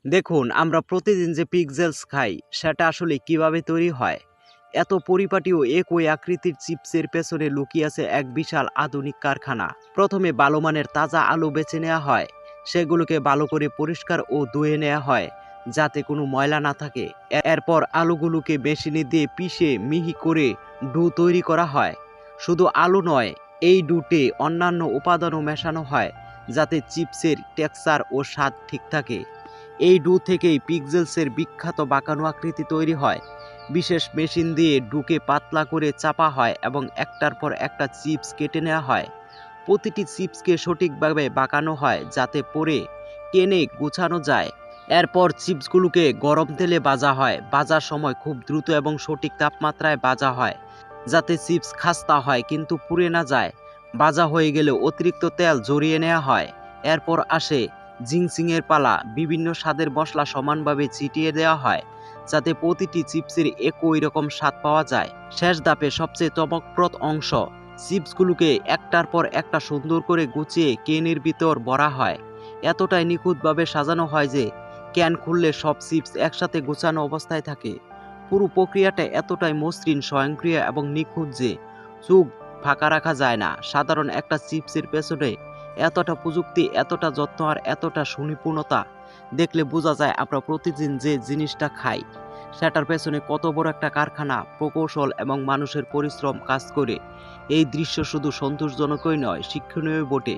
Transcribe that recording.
দেখুন, আমরা প্রতিদিন যে পিক্সেলস খাই সেটা আসলে কিভাবে তৈরি হয়। এত পরিপাটি ও একই আকৃতির চিপসের পেছনে লুকিয়ে আছে এক বিশাল আধুনিক কারখানা। প্রথমে ভালো মানের তাজা আলু বেছে নেওয়া হয়, সেগুলোকে ভালো করে পরিষ্কার ও ধুয়ে নেওয়া হয় যাতে কোনো ময়লা না থাকে। এরপর আলুগুলোকে মেশিনে দিয়ে পিষে মিহি করে ডো তৈরি করা হয়। শুধু আলু নয়, এই ডোতে অন্যান্য উপাদানও মেশানো হয় যাতে চিপসের টেক্সচার ও স্বাদ ঠিক থাকে। এই ডো থেকেই পিক্সেলসের বিখ্যাত বাঁকানো আকৃতি তৈরি হয়। বিশেষ মেশিন দিয়ে ডোকে পাতলা করে চাপা হয় এবং একটার পর একটা চিপস কেটে নেওয়া হয়। প্রতিটি চিপসকে সঠিকভাবে বাঁকানো হয় যাতে পরে টেনে গোছানো যায়। এরপর চিপসগুলোকে গরম তেলে ভাজা হয়। ভাজার সময় খুব দ্রুত এবং সঠিক তাপমাত্রায় ভাজা হয় যাতে চিপস খাস্তা হয় কিন্তু পুড়ে না যায়। ভাজা হয়ে গেলে অতিরিক্ত তেল ঝরিয়ে নেওয়া হয়। এরপর আসে জিনসিংয়ের পালা। বিভিন্ন স্বাদের মশলা সমানভাবে ছিটিয়ে দেওয়া হয় যাতে প্রতিটি চিপসের একই রকম স্বাদ পাওয়া যায়। শেষ ধাপে সবচেয়ে চমকপ্রদ অংশ, চিপসগুলোকে একটার পর একটা সুন্দর করে গুছিয়ে কেনের ভিতর ভরা হয়। এতটাই নিখুঁতভাবে সাজানো হয় যে ক্যান খুললে সব চিপস একসাথে গোছানো অবস্থায় থাকে। পুরো প্রক্রিয়াটা এতটাই মসৃণ, স্বয়ংক্রিয় এবং নিখুঁত যে চোখ ফাঁকা রাখা যায় না। সাধারণ একটা চিপসের পেছনে এতটা প্রযুক্তি, এতটা যত্ন আর এতটা সুনিপুণতা দেখলে বোঝা যায় আমরা প্রতিদিন যে জিনিসটা খাই সেটার পেছনে কত বড় একটা কারখানা, প্রকৌশল এবং মানুষের পরিশ্রম কাজ করে। এই দৃশ্য শুধু সন্তোষজনকই নয়, শিক্ষণীয় বটে।